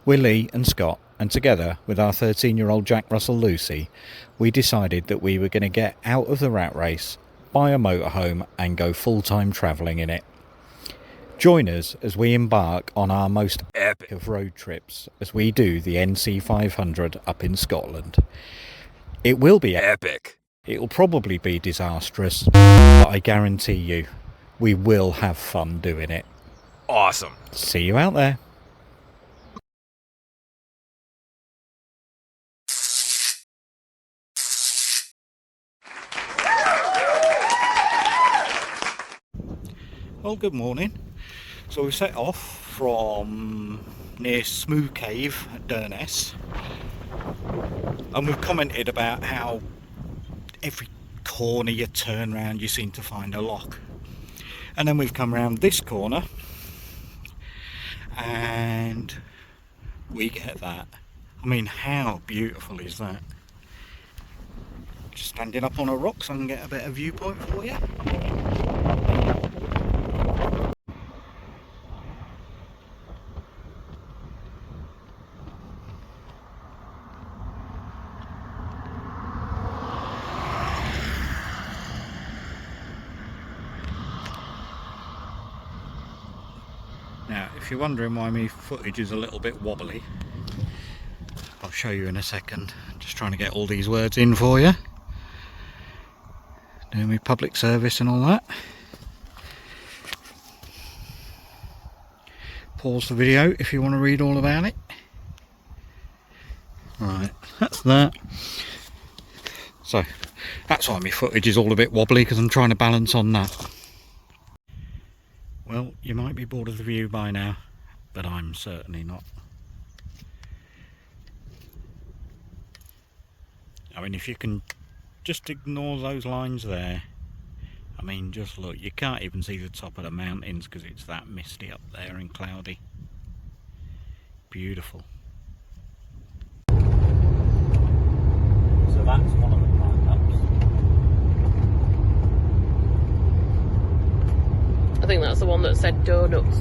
We're Lee and Scott, and together with our 13-year-old Jack Russell Lucy, we decided that we were going to get out of the rat race, buy a motorhome and go full-time travelling in it. Join us as we embark on our most epic of road trips as we do the NC 500 up in Scotland. It will be epic. It'll probably be disastrous, but I guarantee you, we will have fun doing it. Awesome. See you out there. Well, good morning. So we set off from near Smoo Cave at Durness, and we've commented about how every corner you turn round you seem to find a lock. And then we've come round this corner and we get that. I mean, how beautiful is that? Just standing up on a rock so I can get a better viewpoint for you. Now, if you're wondering why my footage is a little bit wobbly, I'll show you in a second. Just trying to get all these words in for you. Doing my public service and all that. Pause the video if you want to read all about it. Right, that's that. So, that's why my footage is all a bit wobbly, because I'm trying to balance on that. Well, you might be bored of the view by now, but I'm certainly not. I mean, if you can just ignore those lines there, I mean, just look, you can't even see the top of the mountains because it's that misty up there and cloudy. Beautiful. So that's one of the climb-ups. I think that's the one that said donuts.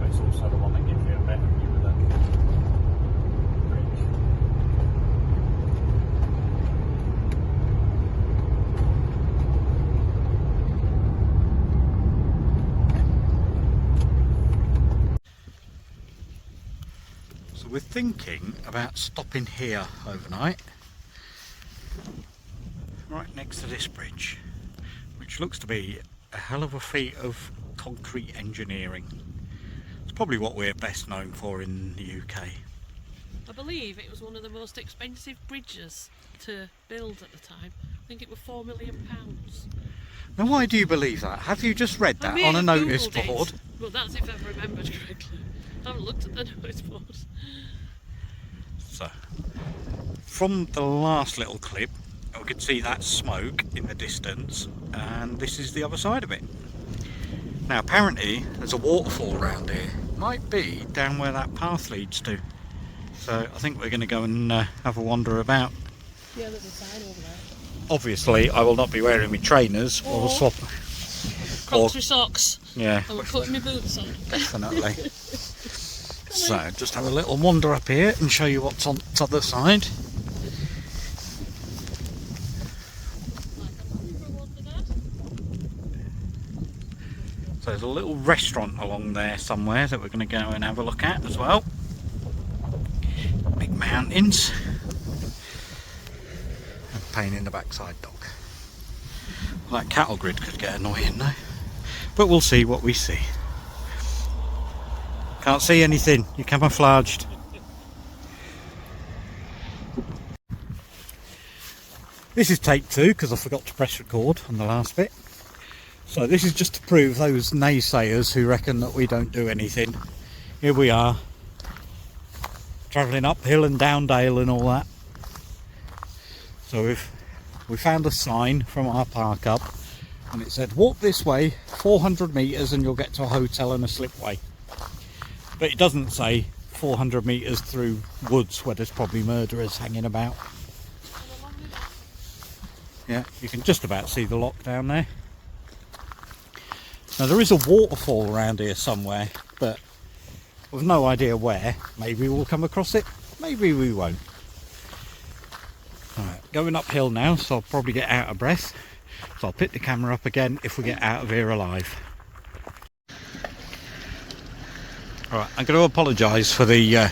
But it's also the one that gives you a better view of the bridge. So we're thinking about stopping here overnight, right next to this bridge, which looks to be a hell of a feat of concrete engineering. It's probably what we're best known for in the UK. I believe it was one of the most expensive bridges to build at the time. I think it was £4 million. Now, why do you believe that? Have you just read that on a notice board? Well, that's if I've remembered correctly. I haven't looked at the notice board. So, from the last little clip, we could see that smoke in the distance, and this is the other side of it. Now, apparently there's a waterfall around here. Might be down where that path leads to. So I think we're going to go and have a wander about. Yeah, there's a sign over there. Obviously I will not be wearing my trainers or swap Crocs with socks. Yeah, And we're putting my boots on. definitely. So just have a little wander up here and show you what's on the other side. So there's a little restaurant along there somewhere that we're going to go and have a look at as well. Big mountains. And pain in the backside dog. Well, that cattle grid could get annoying though. But we'll see what we see. Can't see anything, you're camouflaged. This is take 2 because I forgot to press record on the last bit. So this is just to prove those naysayers who reckon that we don't do anything. Here we are, travelling uphill and down dale and all that. So we found a sign from our park up, and it said walk this way 400 metres and you'll get to a hotel and a slipway. But it doesn't say 400 metres through woods where there's probably murderers hanging about. Yeah, you can just about see the lock down there. Now there is a waterfall around here somewhere, but with no idea where. Maybe we'll come across it, maybe we won't. Right, going uphill now, so I'll probably get out of breath. So I'll pick the camera up again if we get out of here alive. Alright, I'm going to apologise for the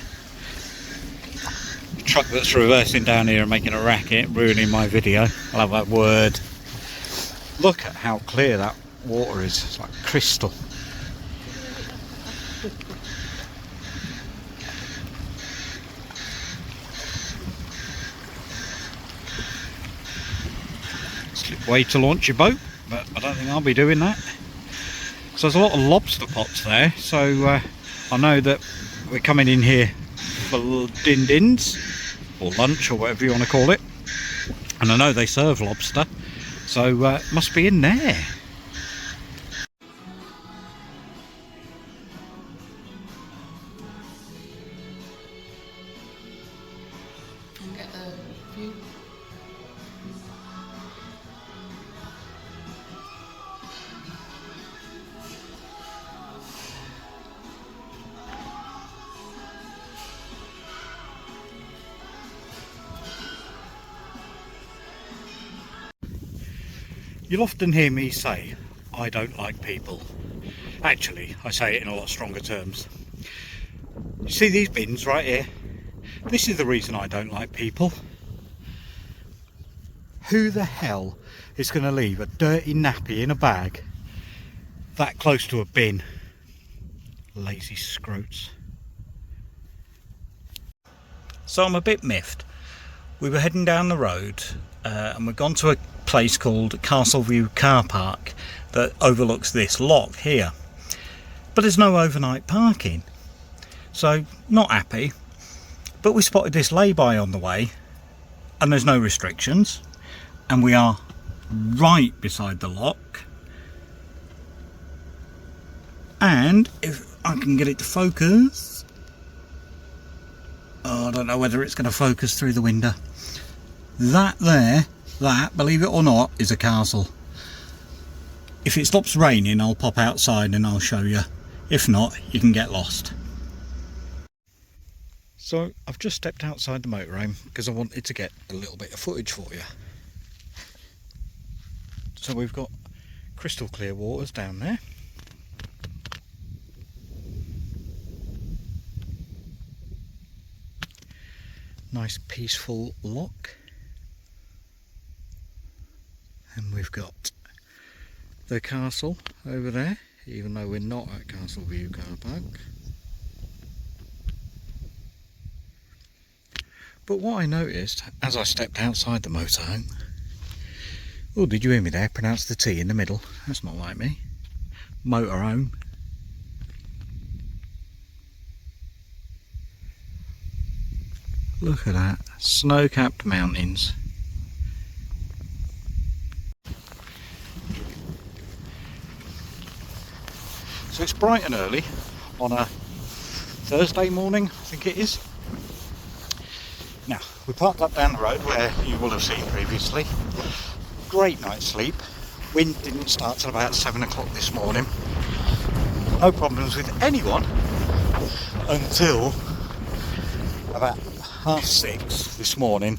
truck that's reversing down here and making a racket, ruining my video. I'll have that word. Look at how clear that water is, it's like crystal. Slip way to launch your boat, but I don't think I'll be doing that. So there's a lot of lobster pots there, so I know that we're coming in here for din-dins, or lunch, or whatever you want to call it. And I know they serve lobster, so it must be in there. Get a view. You'll often hear me say, I don't like people. Actually, I say it in a lot stronger terms. You see these bins right here? This is the reason I don't like people. Who the hell is going to leave a dirty nappy in a bag that close to a bin? Lazy scroats. So I'm a bit miffed. We were heading down the road and we've gone to a place called Castleview Car Park that overlooks this lock here, but there's no overnight parking, so not happy. But we spotted this lay-by on the way and there's no restrictions, and we are right beside the lock. And if I can get it to focus, oh, I don't know whether it's going to focus through the window. That there, that, believe it or not, is a castle. If it stops raining, I'll pop outside and I'll show you. If not, you can get lost. So I've just stepped outside the motorhome because I wanted to get a little bit of footage for you. So we've got crystal clear waters down there. Nice peaceful lock. And we've got the castle over there, even though we're not at Castleview Car Park. But what I noticed as I stepped outside the motorhome, oh, did you hear me there? Pronounce the T in the middle. That's not like me. Motorhome. Look at that. Snow-capped mountains. So it's bright and early on a Thursday morning, I think it is. Now, we parked up down the road where you will have seen previously. Great night's sleep. Wind didn't start till about 7 o'clock this morning. No problems with anyone until about 6:30 this morning,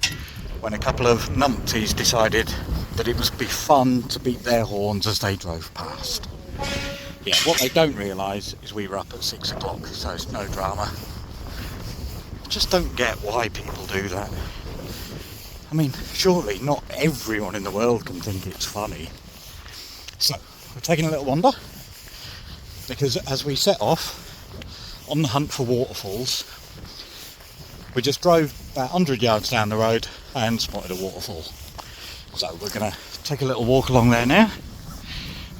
when a couple of numpties decided that it must be fun to beat their horns as they drove past. Yeah, what they don't realise is we were up at 6 o'clock, so it's no drama. I just don't get why people do that. I mean, surely not everyone in the world can think it's funny. So, we're taking a little wander, because as we set off on the hunt for waterfalls, we just drove about 100 yards down the road and spotted a waterfall. So we're going to take a little walk along there now.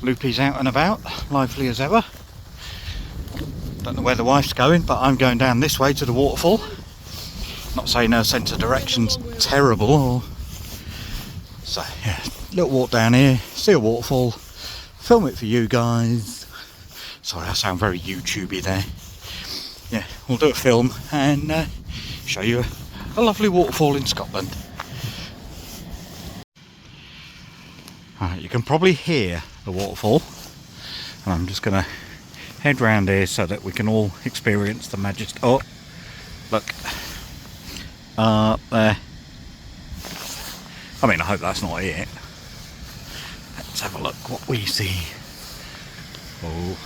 Loopy's out and about, lively as ever. Don't know where the wife's going, but I'm going down this way to the waterfall. Not saying her sense of direction's terrible, or... So yeah, little walk down here, see a waterfall, film it for you guys. Sorry, I sound very YouTubey there. Yeah, we'll do a film and show you a lovely waterfall in Scotland. Alright, you can probably hear the waterfall, and I'm just going to head round here so that we can all experience the majesty. Oh, look. There. I mean, I hope that's not it. Let's have a look what we see. Oh.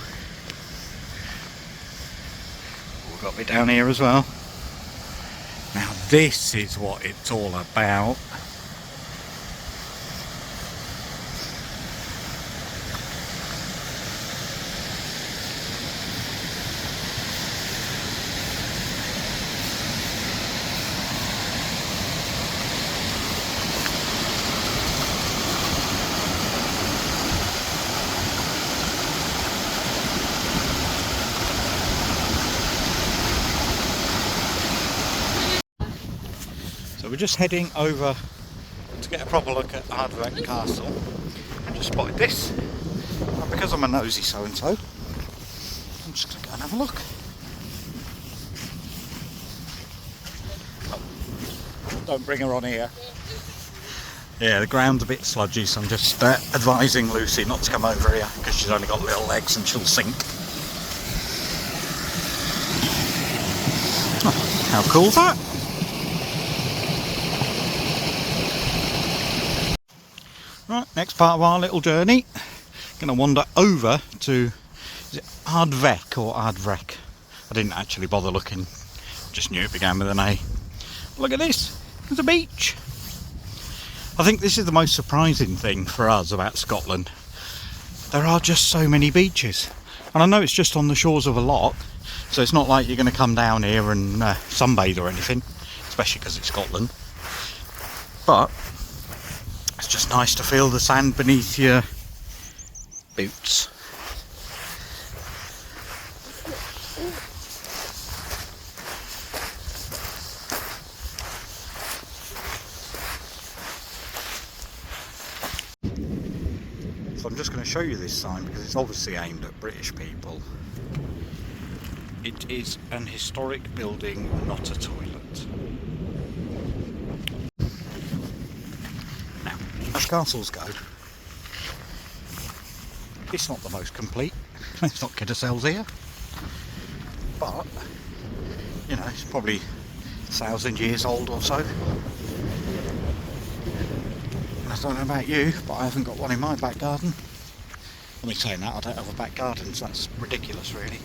We've got a bit down here as well. Now this is what it's all about. So we're just heading over to get a proper look at Waterfall Castle. I just spotted this, and because I'm a nosy so-and-so, I'm just going to go and have a look. Oh, don't bring her on here. Yeah, the ground's a bit sludgy, so I'm just advising Lucy not to come over here because she's only got little legs and she'll sink. Oh, how cool's that? Right, next part of our little journey, going to wander over to, is it Ardvek or Ardvrek? I didn't actually bother looking, just knew it began with an A. Look at this, there's a beach. I think this is the most surprising thing for us about Scotland. There are just so many beaches, and I know it's just on the shores of a loch, so it's not like you're going to come down here and sunbathe or anything, especially because it's Scotland. But it's just nice to feel the sand beneath your boots. So I'm just going to show you this sign because it's obviously aimed at British people. It is an historic building, not a toilet. As castles go, it's not the most complete. Let's not kid ourselves here. But, you know, it's probably 1,000 years old or so. I don't know about you, but I haven't got one in my back garden. I mean, saying that, I don't have a back garden, so that's ridiculous, really.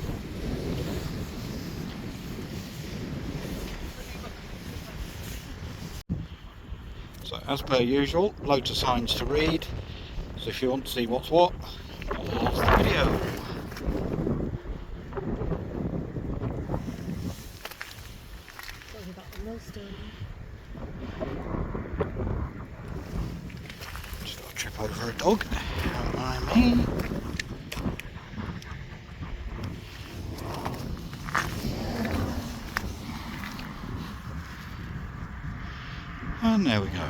So, as per usual, loads of signs to read. So if you want to see what's what, pause the video. Just got to trip over a dog. Don't mind me. And there we go.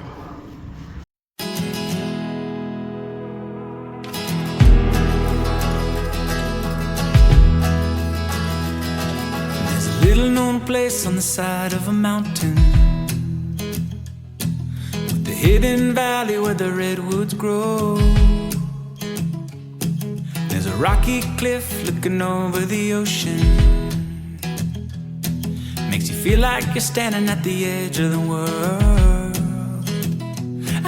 There's a little known place on the side of a mountain, with the hidden valley where the redwoods grow. There's a rocky cliff looking over the ocean, makes you feel like you're standing at the edge of the world.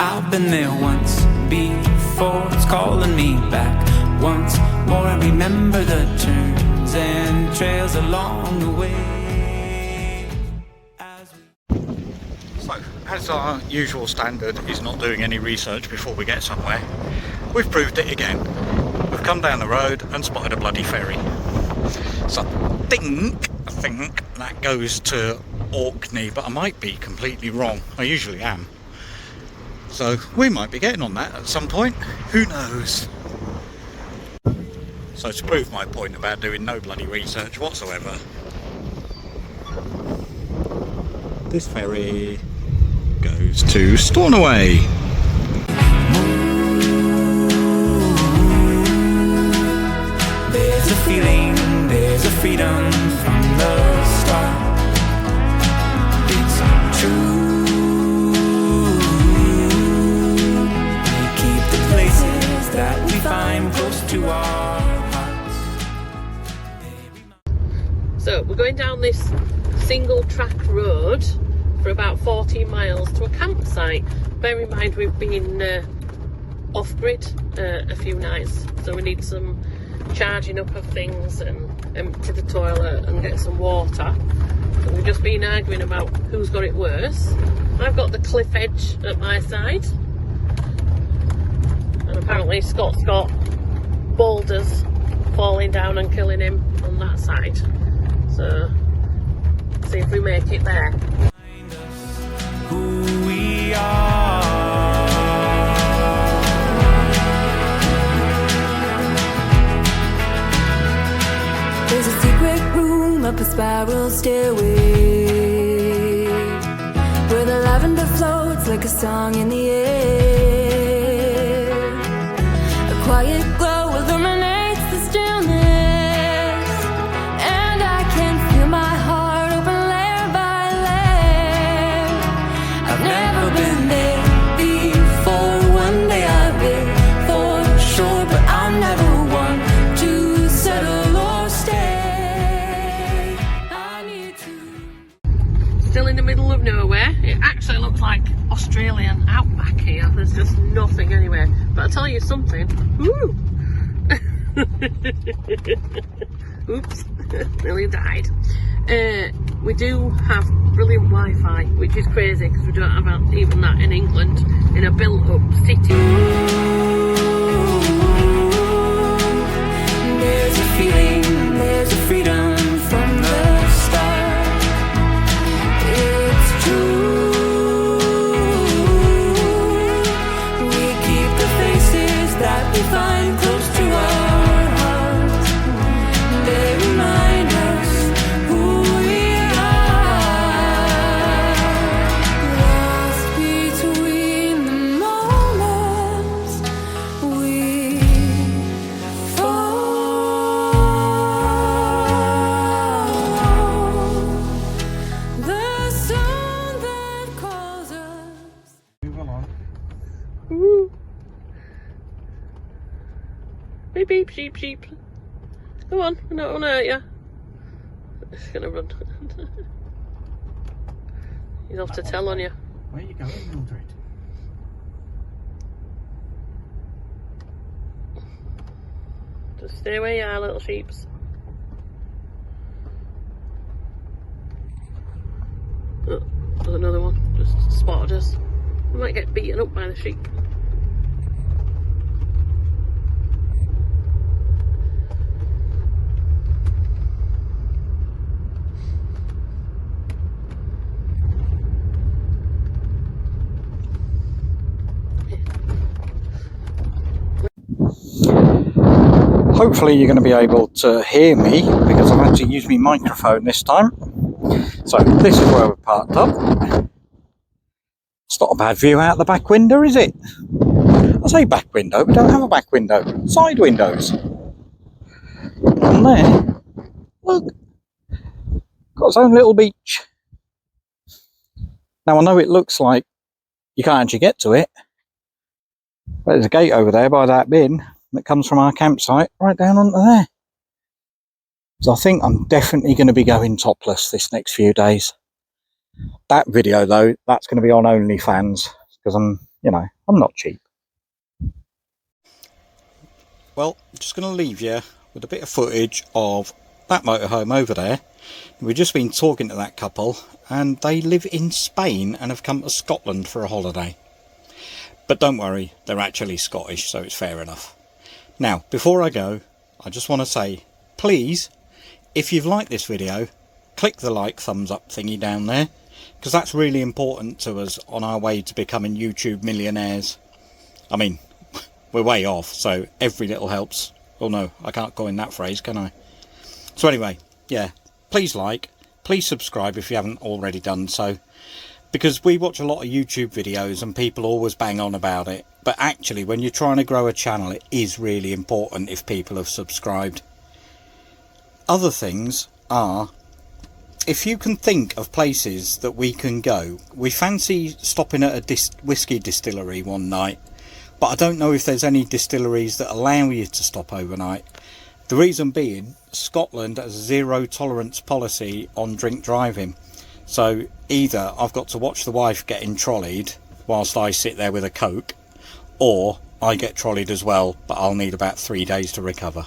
I've been there once before, it's calling me back once more. I remember the turns and trails along the way. So, as our usual standard is not doing any research before we get somewhere, we've proved it again. We've come down the road and spotted a bloody ferry. So I think that goes to Orkney, but I might be completely wrong. I usually am. So we might be getting on that at some point. Who knows? So to prove my point about doing no bloody research whatsoever, this ferry goes to Stornoway. There's a feeling, there's a freedom from the start. It's true. We keep the places that we find close to our hearts. So we're going down this single track road for about 14 miles to a campsite. Bear in mind we've been off-grid a few nights, so we need some charging up of things and empty the toilet and get some water. So we've just been arguing about who's got it worse. I've got the cliff edge at my side, and apparently Scott's got boulders falling down and killing him on that side. So see if we make it there. Who we are. There's a secret room up a spiral stairway where the lavender floats like a song in the air. A quiet glow illuminates the stillness, and I can feel my heart open layer by layer. I've never been there before. One day I'll be for sure, but I'm never one to settle or stay. I need to. Still in the middle of nowhere. It actually looks like Australian outback here. There's just nothing anywhere. But I'll tell you something. Woo! Oops, nearly died. We do have brilliant Wi-Fi, which is crazy because we don't have even that in England, in a built-up city. There's a feeling, there's a freedom from the start. It's true. We keep the faces that we find close to our hearts. They remind us who we are. Lost between the moments we fall. The sound that calls us. Woo! Beep beep, sheep sheep. Go on, I don't want to hurt you. It's gonna run. He's off to tell on you. Where are you going, Mildred? Just stay where you are, little sheeps. Oh, there's another one. Just spotted us. We might get beaten up by the sheep. Hopefully you're going to be able to hear me because I've had to use my microphone this time. So this is where we're parked up. It's not a bad view out the back window, is it? I say back window, we don't have a back window. Side windows. And there, look, got its own little beach. Now I know it looks like you can't actually get to it, but there's a gate over there by that bin that comes from our campsite right down onto there. So I think I'm definitely going to be going topless this next few days. That video though, that's going to be on OnlyFans because I'm not cheap. Well, I'm just going to leave you with a bit of footage of that motorhome over there. We've just been talking to that couple and they live in Spain and have come to Scotland for a holiday. But don't worry, they're actually Scottish, so it's fair enough. Now, before I go, I just want to say, please, if you've liked this video, click the like thumbs up thingy down there, because that's really important to us on our way to becoming YouTube millionaires. I mean, we're way off, so every little helps. Oh no, I can't go in that phrase, can I? So anyway, yeah, please like, please subscribe if you haven't already done so, because we watch a lot of YouTube videos and people always bang on about it. But actually, when you're trying to grow a channel, it is really important if people have subscribed. Other things are, if you can think of places that we can go, we fancy stopping at a whiskey distillery one night, but I don't know if there's any distilleries that allow you to stop overnight. The reason being, Scotland has a zero tolerance policy on drink driving. So either I've got to watch the wife getting trolleyed whilst I sit there with a Coke, or I get trolleyed as well, but I'll need about 3 days to recover.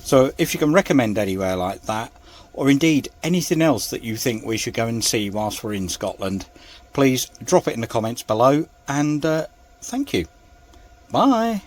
So if you can recommend anywhere like that, or indeed anything else that you think we should go and see whilst we're in Scotland, please drop it in the comments below, and thank you. Bye.